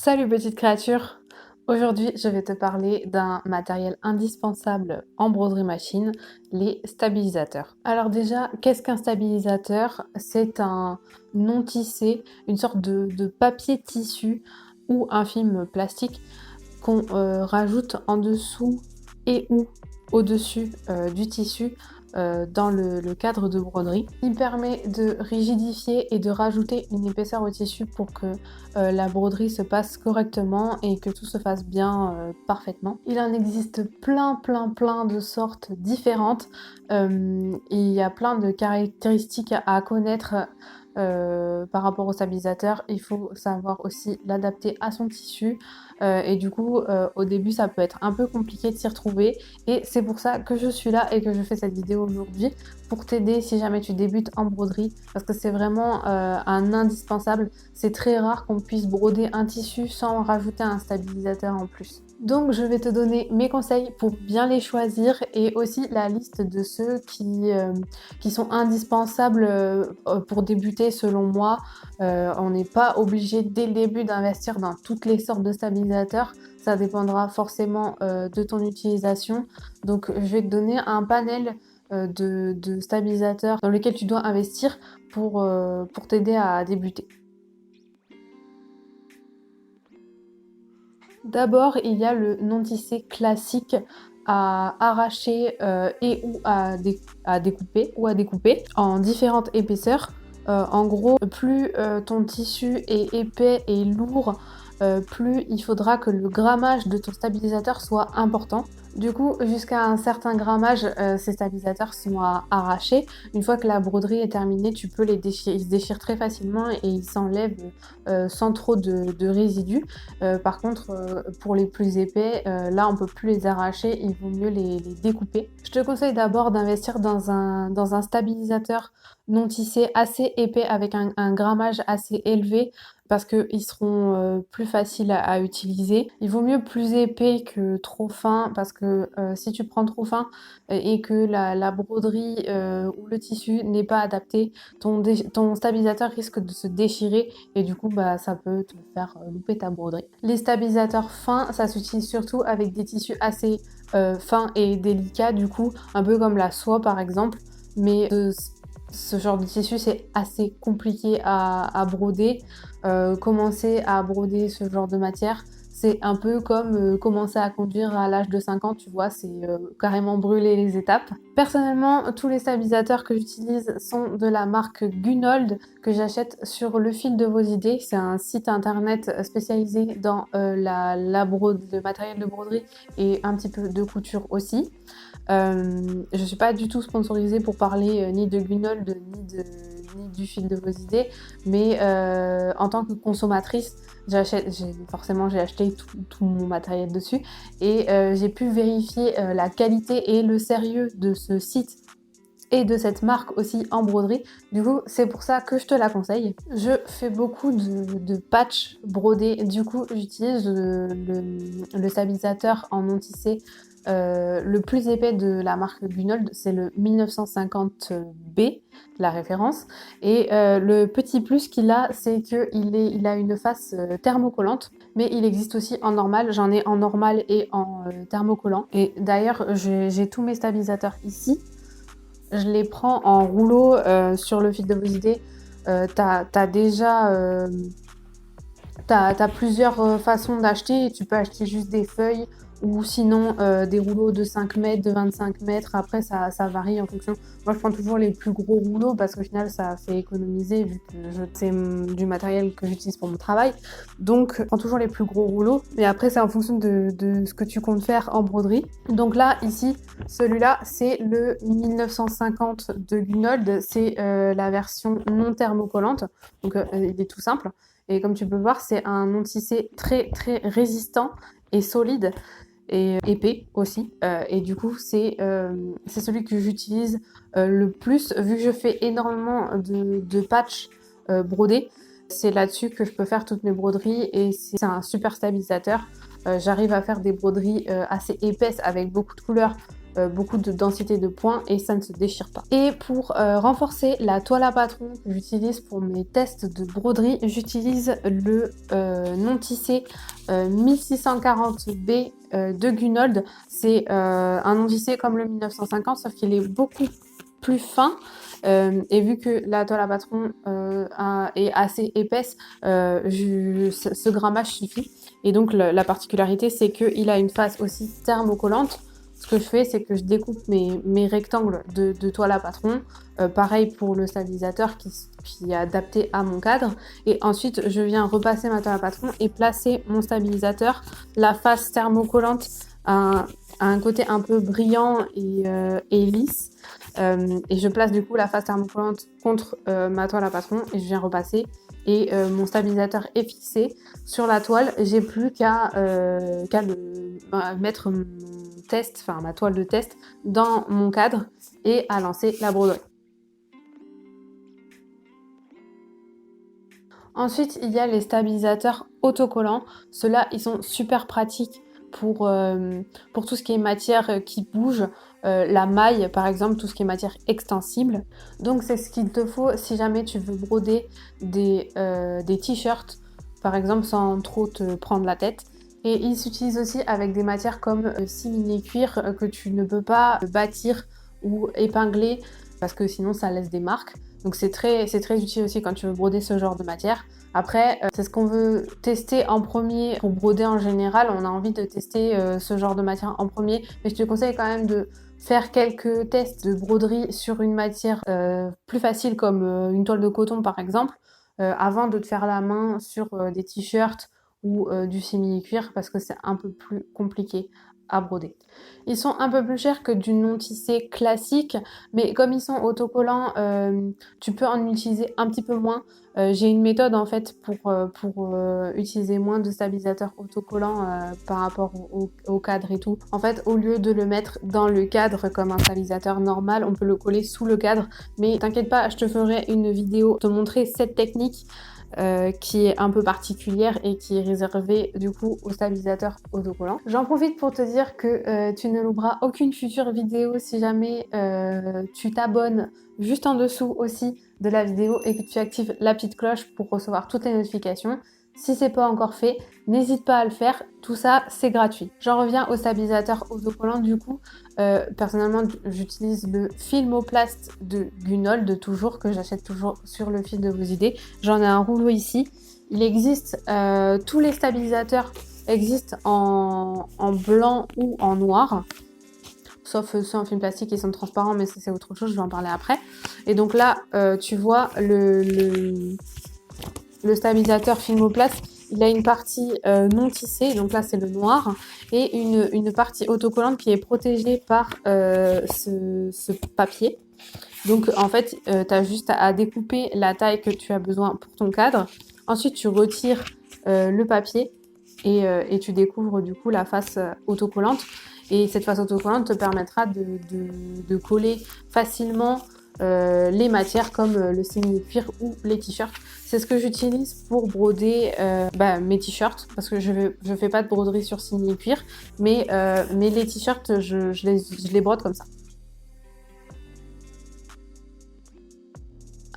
Salut petite créature! Aujourd'hui, je vais te parler d'un matériel indispensable en broderie machine, les stabilisateurs. Alors déjà, qu'est-ce qu'un stabilisateur? C'est un non tissé, une sorte de papier tissu ou un film plastique qu'on rajoute en dessous et ou au-dessus du tissu dans le cadre de broderie. Il permet de rigidifier et de rajouter une épaisseur au tissu pour que la broderie se passe correctement et que tout se fasse bien parfaitement. Il en existe plein de sortes différentes. Il y a plein de caractéristiques à connaître par rapport au stabilisateur. Il faut savoir aussi l'adapter à son tissu et du coup au début ça peut être un peu compliqué de s'y retrouver et c'est pour ça que je suis là et que je fais cette vidéo aujourd'hui pour t'aider si jamais tu débutes en broderie parce que c'est vraiment un indispensable. C'est très rare qu'on puisse broder un tissu sans rajouter un stabilisateur en plus. Donc je vais te donner mes conseils pour bien les choisir et aussi la liste de ceux qui sont indispensables pour débuter selon moi. On n'est pas obligé dès le début d'investir dans toutes les sortes de stabilisateurs, ça dépendra forcément de ton utilisation. Donc je vais te donner un panel de stabilisateurs dans lesquels tu dois investir pour t'aider à débuter. D'abord, il y a le non tissé classique à arracher et ou à découper en différentes épaisseurs. En gros, plus ton tissu est épais et lourd, plus il faudra que le grammage de ton stabilisateur soit important. Du coup, jusqu'à un certain grammage, ces stabilisateurs sont à arracher. Une fois que la broderie est terminée, tu peux les déchirer. Ils se déchirent très facilement et ils s'enlèvent sans trop de résidus. Par contre, pour les plus épais, là on peut plus les arracher, il vaut mieux les découper. Je te conseille d'abord d'investir dans un stabilisateur non tissé assez épais avec un grammage assez élevé parce qu'ils seront plus faciles à utiliser. Il vaut mieux plus épais que trop fin parce que si tu prends trop fin et que la broderie ou le tissu n'est pas adapté, ton stabilisateur risque de se déchirer et du coup bah, ça peut te faire louper ta broderie. Les stabilisateurs fins, ça s'utilise surtout avec des tissus assez fins et délicats, du coup un peu comme la soie par exemple, mais ce genre de tissu c'est assez compliqué à broder. Commencer à broder ce genre de matière, c'est un peu comme commencer à conduire à l'âge de 5 ans, tu vois, c'est carrément brûler les étapes. Personnellement, tous les stabilisateurs que j'utilise sont de la marque Gunold que j'achète sur Le Fil de vos idées. C'est un site internet spécialisé dans le matériel de broderie et un petit peu de couture aussi. Je suis pas du tout sponsorisée pour parler ni de Gunold ni du Fil de vos idées, mais en tant que consommatrice, j'ai acheté tout mon matériel dessus et j'ai pu vérifier la qualité et le sérieux de ce site et de cette marque aussi en broderie. Du coup, c'est pour ça que je te la conseille. Je fais beaucoup de patchs brodés. Du coup, j'utilise le stabilisateur en non tissé le plus épais de la marque Gunold, c'est le 1950B, la référence. Et le petit plus qu'il a, c'est qu'il a une face thermocollante, mais il existe aussi en normal. J'en ai en normal et en thermocollant. Et d'ailleurs, j'ai tous mes stabilisateurs ici. Je les prends en rouleau sur Le Fil de vos idées. T'as déjà t'as plusieurs façons d'acheter. Tu peux acheter juste des feuilles ou sinon des rouleaux de 5 mètres, de 25 mètres. Après, ça varie en fonction. Moi, je prends toujours les plus gros rouleaux parce qu'au final, ça fait économiser vu que c'est du matériel que j'utilise pour mon travail. Donc, je prends toujours les plus gros rouleaux. Mais après, c'est en fonction de ce que tu comptes faire en broderie. Donc là, ici, celui-là, c'est le 1950 de Gunold. C'est la version non thermocollante. Donc, il est tout simple. Et comme tu peux voir, c'est un non tissé très résistant et solide et épais aussi. Et du coup, c'est celui que j'utilise le plus vu que je fais énormément de patchs brodés. C'est là-dessus que je peux faire toutes mes broderies et c'est un super stabilisateur. J'arrive à faire des broderies assez épaisses avec beaucoup de couleurs beaucoup de densité de points et ça ne se déchire pas. Et pour renforcer la toile à patron que j'utilise pour mes tests de broderie, j'utilise le non tissé 1640B de Gunold. C'est un non tissé comme le 1950, sauf qu'il est beaucoup plus fin. Et vu que la toile à patron est assez épaisse, ce grammage suffit. Et donc la particularité, c'est qu'il a une face aussi thermocollante. Ce que je fais, c'est que je découpe mes rectangles de toile à patron. Pareil pour le stabilisateur qui est adapté à mon cadre. Et ensuite, je viens repasser ma toile à patron et placer mon stabilisateur, la face thermocollante à un côté un peu brillant et lisse. Et je place du coup la face thermocollante contre ma toile à patron et je viens repasser. Et mon stabilisateur est fixé sur la toile. J'ai plus qu'à mettre mon test, enfin ma toile de test dans mon cadre et à lancer la broderie. Ensuite, il y a les stabilisateurs autocollants. Ceux-là, ils sont super pratiques pour tout ce qui est matière qui bouge. La maille, par exemple, tout ce qui est matière extensible. Donc, c'est ce qu'il te faut si jamais tu veux broder des t-shirts, par exemple, sans trop te prendre la tête. Et ils s'utilisent aussi avec des matières comme simili-cuir que tu ne peux pas bâtir ou épingler parce que sinon ça laisse des marques. Donc c'est très utile aussi quand tu veux broder ce genre de matière. Après, c'est ce qu'on veut tester en premier pour broder en général. On a envie de tester ce genre de matière en premier, mais je te conseille quand même de faire quelques tests de broderie sur une matière plus facile comme une toile de coton par exemple, avant de te faire la main sur des t-shirts ou du simili-cuir parce que c'est un peu plus compliqué à broder. Ils sont un peu plus chers que du non tissé classique, mais comme ils sont autocollants, tu peux en utiliser un petit peu moins. J'ai une méthode en fait pour utiliser moins de stabilisateurs autocollants par rapport au cadre et tout. En fait, au lieu de le mettre dans le cadre comme un stabilisateur normal, on peut le coller sous le cadre. Mais t'inquiète pas, je te ferai une vidéo pour te montrer cette technique. Qui est un peu particulière et qui est réservée du coup aux stabilisateurs autocollants. J'en profite pour te dire que tu ne louperas aucune future vidéo si jamais tu t'abonnes juste en dessous aussi de la vidéo et que tu actives la petite cloche pour recevoir toutes les notifications. Si c'est pas encore fait, n'hésite pas à le faire, tout ça c'est gratuit. J'en reviens au stabilisateur autocollant du coup. Personnellement j'utilise le Filmoplast de Gunold toujours, que j'achète toujours sur le fil de vos idées. J'en ai un rouleau ici. Il existe, tous les stabilisateurs existent en blanc ou en noir. Sauf ceux en film plastique qui sont transparents, mais ça c'est autre chose, je vais en parler après. Et donc là, tu vois le stabilisateur Filmoplast, il a une partie non tissée, donc là c'est le noir, et une partie autocollante qui est protégée par ce papier. Donc en fait, tu as juste à découper la taille que tu as besoin pour ton cadre. Ensuite, tu retires le papier et tu découvres du coup la face autocollante. Et cette face autocollante te permettra de coller facilement les matières comme le simili-cuir ou les t-shirts. C'est ce que j'utilise pour broder mes t-shirts parce que je fais pas de broderie sur simili-cuir, mais les t-shirts, je les brode comme ça.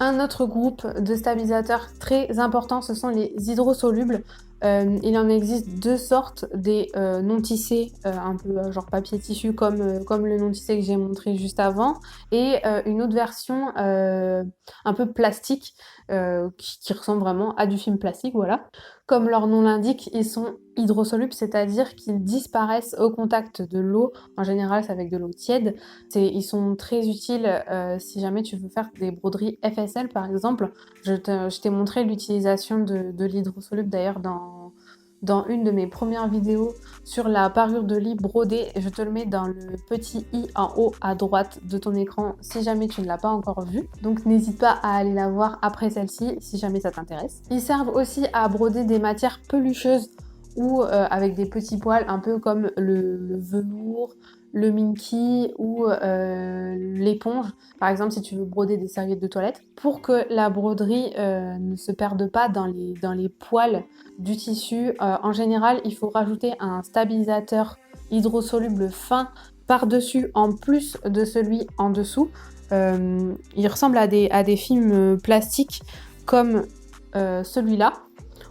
Un autre groupe de stabilisateurs très important, ce sont les hydrosolubles. Il en existe deux sortes, des non tissés, un peu genre papier tissu comme le non tissé que j'ai montré juste avant, et une autre version un peu plastique qui ressemble vraiment à du film plastique, voilà. Comme leur nom l'indique, ils sont hydrosolubles, c'est-à-dire qu'ils disparaissent au contact de l'eau. En général, c'est avec de l'eau tiède. Ils sont très utiles si jamais tu veux faire des broderies FSL par exemple. Je t'ai montré l'utilisation de l'hydrosoluble d'ailleurs dans une de mes premières vidéos sur la parure de lit brodée. Je te le mets dans le petit i en haut à droite de ton écran si jamais tu ne l'as pas encore vu. Donc n'hésite pas à aller la voir après celle-ci si jamais ça t'intéresse. Ils servent aussi à broder des matières pelucheuses ou avec des petits poils un peu comme le velours, le minky ou l'éponge. Par exemple, si tu veux broder des serviettes de toilette, pour que la broderie ne se perde pas dans les poils du tissu, en général, il faut rajouter un stabilisateur hydrosoluble fin par-dessus en plus de celui en dessous. Il ressemble à des films plastiques comme celui-là.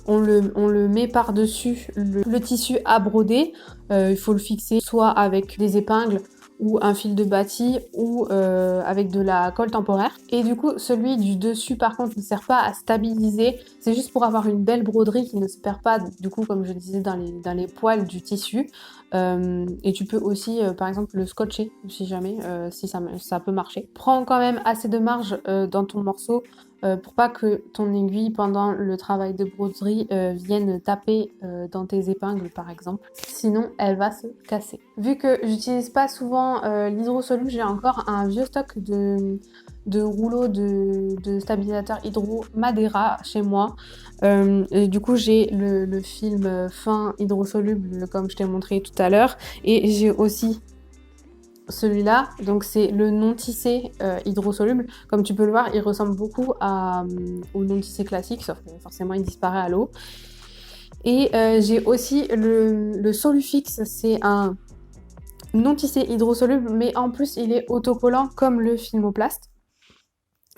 On le met par-dessus le tissu à broder. Il faut le fixer soit avec des épingles ou un fil de bâti ou avec de la colle temporaire. Et du coup, celui du dessus, par contre, ne sert pas à stabiliser. C'est juste pour avoir une belle broderie qui ne se perd pas, du coup, comme je disais, dans les poils du tissu. Et tu peux aussi, par exemple, le scotcher, si jamais, si ça peut marcher. Prends quand même assez de marge dans ton morceau pour pas que ton aiguille, pendant le travail de broderie, vienne taper dans tes épingles, par exemple. Sinon, elle va se casser. Vu que j'utilise pas souvent l'hydrosoluble, j'ai encore un vieux stock de rouleaux de stabilisateur hydro Madeira chez moi. Et du coup, j'ai le film fin hydrosoluble, comme je t'ai montré tout à l'heure. Et j'ai aussi celui-là, donc c'est le non tissé hydrosoluble. Comme tu peux le voir, il ressemble beaucoup au non tissé classique, sauf que forcément il disparaît à l'eau. Et j'ai aussi le Solufix, c'est un non tissé hydrosoluble, mais en plus il est autocollant comme le Filmoplast.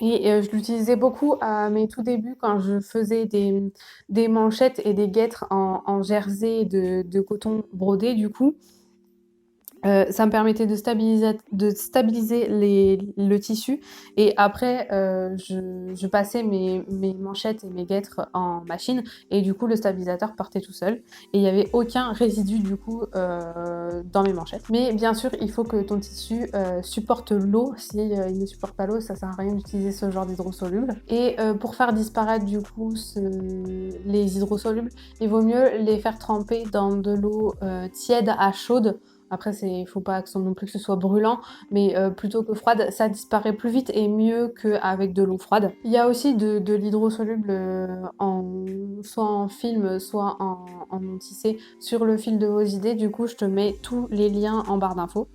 Et je l'utilisais beaucoup à mes tout débuts quand je faisais des manchettes et des guêtres en jersey de coton brodé du coup. Ça me permettait de stabiliser le tissu et après je passais mes manchettes et mes guêtres en machine et du coup le stabilisateur partait tout seul et il n'y avait aucun résidu du coup dans mes manchettes. Mais bien sûr il faut que ton tissu supporte l'eau. Si il ne supporte pas l'eau, ça sert à rien d'utiliser ce genre d'hydrosoluble. Et pour faire disparaître du coup les hydrosolubles, il vaut mieux les faire tremper dans de l'eau tiède à chaude. Après, il faut pas non plus que ce soit brûlant, mais plutôt que froide, ça disparaît plus vite et mieux qu'avec de l'eau froide. Il y a aussi de l'hydrosoluble soit en film, soit en non tissé sur le fil de vos idées. Du coup, je te mets tous les liens en barre d'infos.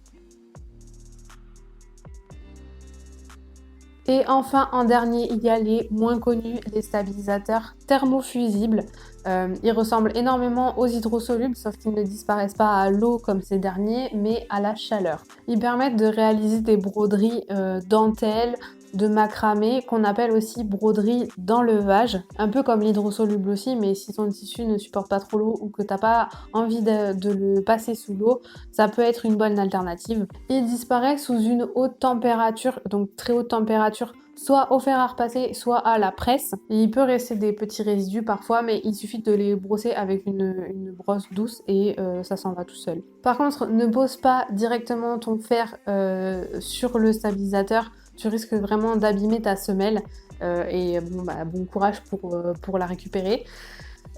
Et enfin, en dernier, il y a les moins connus, les stabilisateurs thermofusibles. Ils ressemblent énormément aux hydrosolubles, sauf qu'ils ne disparaissent pas à l'eau comme ces derniers, mais à la chaleur. Ils permettent de réaliser des broderies dentelles, de macramé, qu'on appelle aussi broderie d'enlevage, un peu comme l'hydrosoluble aussi, mais si ton tissu ne supporte pas trop l'eau ou que t'as pas envie de le passer sous l'eau, ça peut être une bonne alternative. Il disparaît sous une haute température, donc très haute température, soit au fer à repasser, soit à la presse. Il peut rester des petits résidus parfois, mais il suffit de les brosser avec une brosse douce et ça s'en va tout seul. Par contre, ne pose pas directement ton fer sur le stabilisateur, tu risques vraiment d'abîmer ta semelle et bon courage pour la récupérer.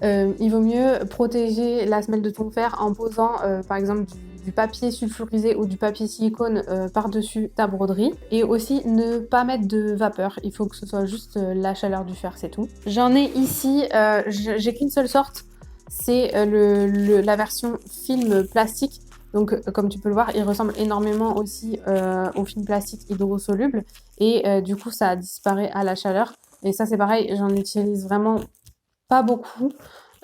Il vaut mieux protéger la semelle de ton fer en posant par exemple du papier sulfurisé ou du papier silicone par-dessus ta broderie. Et aussi ne pas mettre de vapeur, il faut que ce soit juste la chaleur du fer, c'est tout. J'en ai ici, j'ai qu'une seule sorte, c'est la version film plastique. Donc comme tu peux le voir, il ressemble énormément aussi au film plastique hydrosoluble et du coup ça disparaît à la chaleur. Et ça c'est pareil, j'en utilise vraiment pas beaucoup.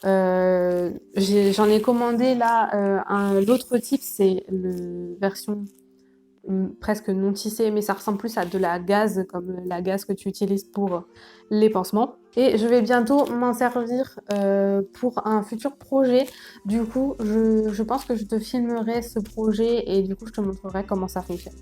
J'en ai commandé là l'autre type, c'est la version presque non tissée, mais ça ressemble plus à de la gaze, comme la gaze que tu utilises pour les pansements. Et je vais bientôt m'en servir pour un futur projet. Du coup, je pense que je te filmerai ce projet et du coup, je te montrerai comment ça fonctionne.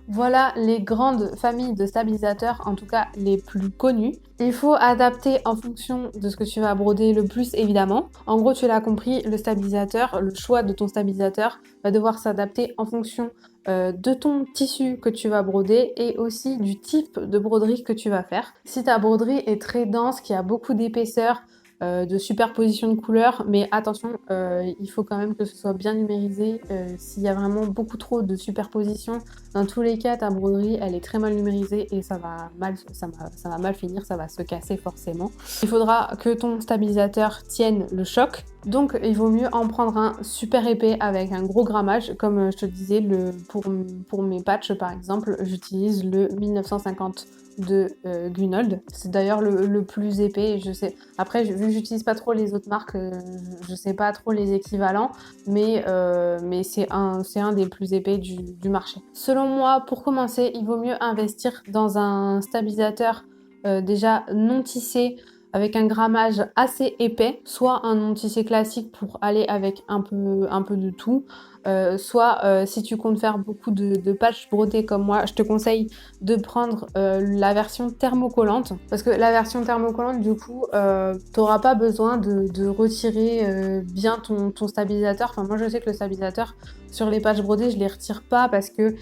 Voilà les grandes familles de stabilisateurs, en tout cas les plus connues. Il faut adapter en fonction de ce que tu vas broder le plus évidemment. En gros, tu l'as compris, le stabilisateur, le choix de ton stabilisateur va devoir s'adapter en fonction de ton tissu que tu vas broder et aussi du type de broderie que tu vas faire. Si ta broderie est très dense, qu'il y a beaucoup d'épaisseur, de superposition de couleurs, mais attention, il faut quand même que ce soit bien numérisé. S'il y a vraiment beaucoup trop de superposition, dans tous les cas, ta broderie, elle est très mal numérisée et ça va mal finir, ça va se casser forcément. Il faudra que ton stabilisateur tienne le choc, Donc il vaut mieux en prendre un super épais avec un gros grammage. Comme je te disais, pour mes patchs par exemple, j'utilise le 1950 de Gunold. C'est d'ailleurs le plus épais, je sais. Après, vu que j'utilise pas trop les autres marques, je sais pas trop les équivalents, mais c'est un des plus épais du marché. Selon moi, pour commencer, il vaut mieux investir dans un stabilisateur déjà non tissé, avec un grammage assez épais, soit un non tissé classique pour aller avec un peu de tout, soit si tu comptes faire beaucoup de patchs brodés comme moi, je te conseille de prendre la version thermocollante, parce que la version thermocollante, du coup, t'auras pas besoin de retirer bien ton stabilisateur. Enfin, moi je sais que le stabilisateur sur les patchs brodés, je les retire pas parce que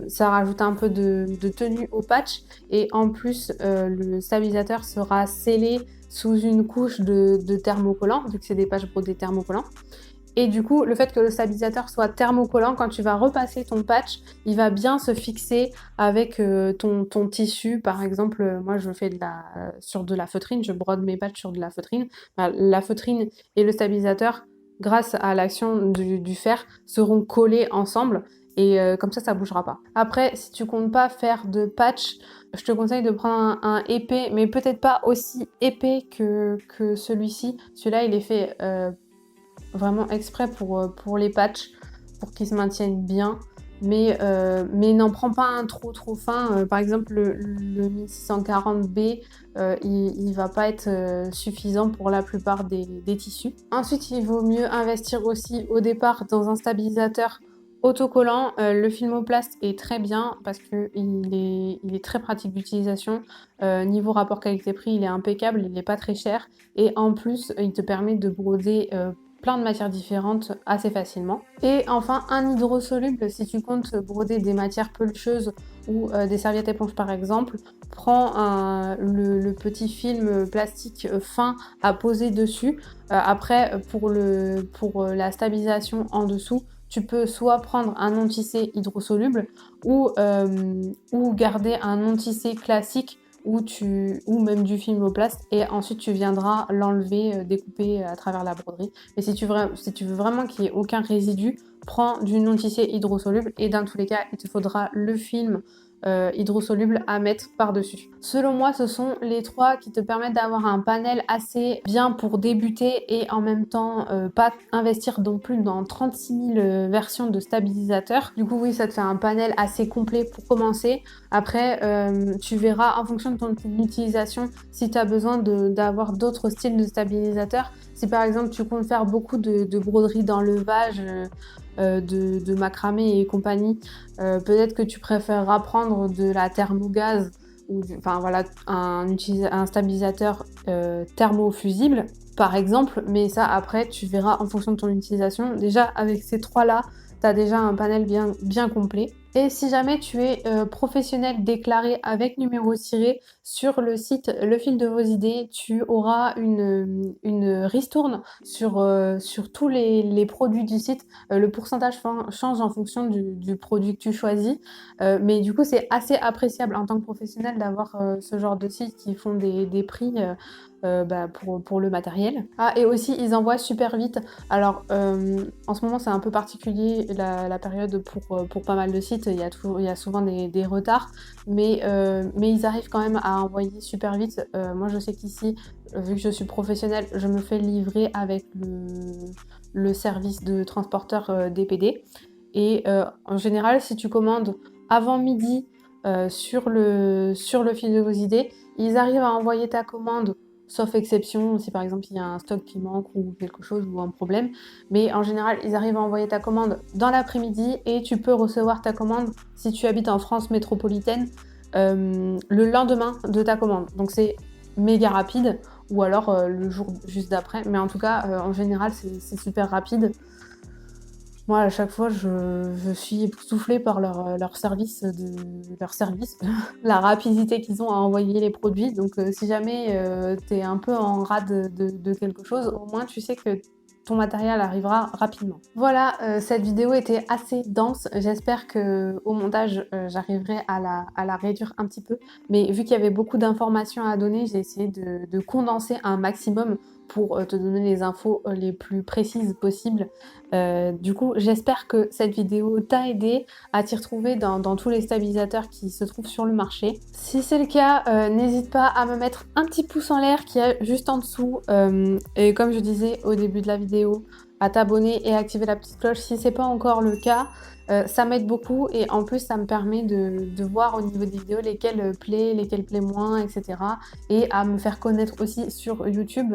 ça rajoute un peu de tenue au patch, et en plus le stabilisateur sera scellé sous une couche de thermocollant, vu que c'est des patchs brodés thermocollants. Et du coup, le fait que le stabilisateur soit thermocollant, quand tu vas repasser ton patch, il va bien se fixer avec ton tissu. Par exemple, moi je fais sur de la feutrine, je brode mes patchs sur de la feutrine. La feutrine et le stabilisateur, grâce à l'action du fer, seront collés ensemble, et comme ça bougera pas. Après, si tu comptes pas faire de patch, je te conseille de prendre un épais, mais peut-être pas aussi épais que celui-ci. Celui-là, il est fait vraiment exprès pour les patchs, pour qu'ils se maintiennent bien. Mais n'en prends pas un trop fin. Par exemple, le 1640B, il va pas être suffisant pour la plupart des tissus. Ensuite, il vaut mieux investir aussi au départ dans un stabilisateur autocollant. Le Filmoplast est très bien parce qu'il est très pratique d'utilisation. Niveau rapport qualité-prix, il est impeccable, il n'est pas très cher. Et en plus, il te permet de broder plein de matières différentes assez facilement. Et enfin, un hydrosoluble, si tu comptes broder des matières pelucheuses ou des serviettes éponges par exemple, prends le petit film plastique fin à poser dessus. Après, pour la stabilisation en dessous, tu peux soit prendre un non tissé hydrosoluble ou garder un non tissé classique ou même du Filmoplast, et ensuite tu viendras l'enlever, découper à travers la broderie. Mais si tu veux vraiment qu'il n'y ait aucun résidu, prends du non tissé hydrosoluble, et dans tous les cas, il te faudra le film hydrosoluble à mettre par-dessus. Selon moi, ce sont les trois qui te permettent d'avoir un panel assez bien pour débuter, et en même temps pas investir non plus dans 36 000 versions de stabilisateurs. Du coup, oui, ça te fait un panel assez complet pour commencer. Après, tu verras en fonction de ton utilisation si tu as besoin d'avoir d'autres styles de stabilisateurs. Si par exemple tu comptes faire beaucoup de broderies d'enlevage, de macramé et compagnie, peut-être que tu préféreras prendre de la thermogaz ou enfin voilà, un stabilisateur thermofusible par exemple. Mais ça, après, tu verras en fonction de ton utilisation. Déjà, avec ces trois-là, tu as déjà un panel bien complet. Et si jamais tu es professionnel déclaré avec numéro tiré, sur le site Le Fil de Vos Idées, tu auras une ristourne sur tous les produits du site. Le pourcentage change en fonction du produit que tu choisis. Mais du coup, c'est assez appréciable en tant que professionnel d'avoir ce genre de site qui font des prix pour le matériel. Ah, et aussi, ils envoient super vite. Alors, en ce moment, c'est un peu particulier la période pour pas mal de sites. Il y a souvent des retards, mais ils arrivent quand même à envoyer super vite. Moi, je sais qu'ici, vu que je suis professionnelle, je me fais livrer avec le service de transporteur DPD. Et en général, si tu commandes avant midi sur le Fil de Vos Idées, ils arrivent à envoyer ta commande, sauf exception, si par exemple il y a un stock qui manque ou quelque chose ou un problème. Mais en général, ils arrivent à envoyer ta commande dans l'après-midi, et tu peux recevoir ta commande, si tu habites en France métropolitaine, le lendemain de ta commande. Donc c'est méga rapide, ou alors le jour juste d'après. Mais en tout cas, en général, c'est super rapide. Moi, à chaque fois, je suis époustouflée par leur service, la rapidité qu'ils ont à envoyer les produits. Donc, si jamais tu es un peu en rade de quelque chose, au moins tu sais que ton matériel arrivera rapidement. Voilà, cette vidéo était assez dense. J'espère qu'au montage, j'arriverai à la réduire un petit peu. Mais vu qu'il y avait beaucoup d'informations à donner, j'ai essayé de condenser un maximum pour te donner les infos les plus précises possibles. Du coup, j'espère que cette vidéo t'a aidé à t'y retrouver dans tous les stabilisateurs qui se trouvent sur le marché. Si c'est le cas, n'hésite pas à me mettre un petit pouce en l'air qui est juste en dessous. Et comme je disais au début de la vidéo, à t'abonner et activer la petite cloche si c'est pas encore le cas. Ça m'aide beaucoup et en plus ça me permet de voir au niveau des vidéos lesquelles plaît, lesquelles plaît moins, etc. Et à me faire connaître aussi sur YouTube.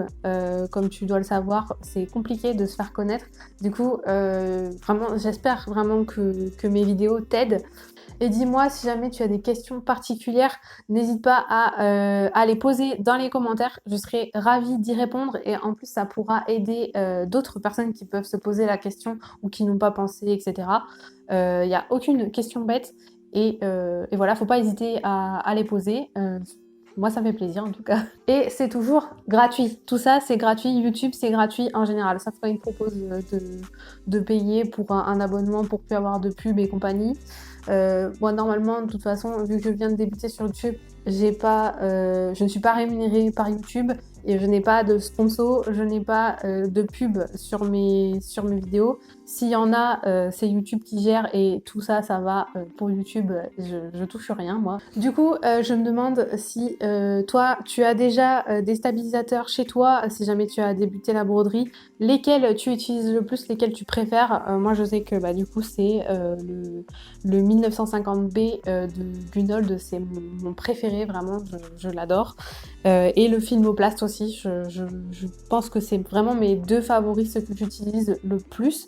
Comme tu dois le savoir, c'est compliqué de se faire connaître. Du coup, vraiment, j'espère vraiment que mes vidéos t'aident. Et dis-moi si jamais tu as des questions particulières, n'hésite pas à les poser dans les commentaires. Je serai ravie d'y répondre et en plus ça pourra aider d'autres personnes qui peuvent se poser la question ou qui n'ont pas pensé, etc. Il n'y a aucune question bête et voilà, faut pas hésiter à les poser. Moi, ça me fait plaisir en tout cas. Et c'est toujours gratuit. Tout ça, c'est gratuit. YouTube, c'est gratuit en général. Sauf quand ils proposent de payer pour un abonnement pour plus avoir de pub et compagnie. Moi, normalement, de toute façon, vu que je viens de débuter sur YouTube, je ne suis pas rémunérée par YouTube et je n'ai pas de sponsor, je n'ai pas de pub sur mes vidéos. S'il y en a, c'est YouTube qui gère et tout ça, ça va pour YouTube. Je touche rien, moi. Du coup, je me demande si toi, tu as déjà des stabilisateurs chez toi, si jamais tu as débuté la broderie, lesquels tu utilises le plus, lesquels tu préfères. Moi, je sais que du coup, c'est le 1950B de Gunold, c'est mon préféré, vraiment, je l'adore. Et le Filmoplast aussi, je pense que c'est vraiment mes deux favoris, ceux que j'utilise le plus.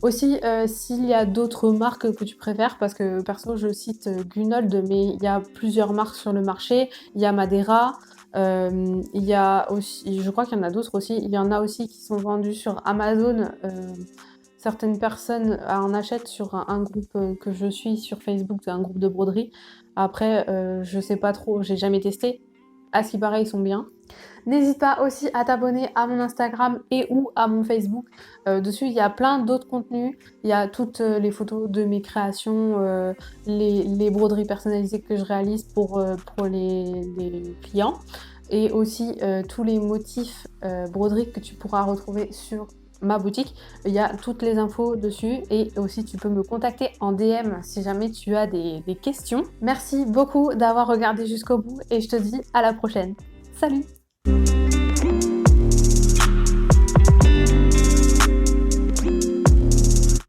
Aussi, s'il y a d'autres marques que tu préfères, parce que perso, je cite Gunold, mais il y a plusieurs marques sur le marché. Il y a Madeira, il y a aussi, je crois qu'il y en a d'autres aussi. Il y en a aussi qui sont vendus sur Amazon. Certaines personnes en achètent sur un groupe que je suis sur Facebook, c'est un groupe de broderie. Après, je sais pas trop, j'ai jamais testé. À ce qui paraît, ils sont bien. N'hésite pas aussi à t'abonner à mon Instagram et ou à mon Facebook. Dessus, il y a plein d'autres contenus. Il y a toutes les photos de mes créations, les broderies personnalisées que je réalise pour les clients. Et aussi tous les motifs broderies que tu pourras retrouver sur ma boutique. Il y a toutes les infos dessus et aussi tu peux me contacter en DM si jamais tu as des questions. Merci beaucoup d'avoir regardé jusqu'au bout et je te dis à la prochaine. Salut!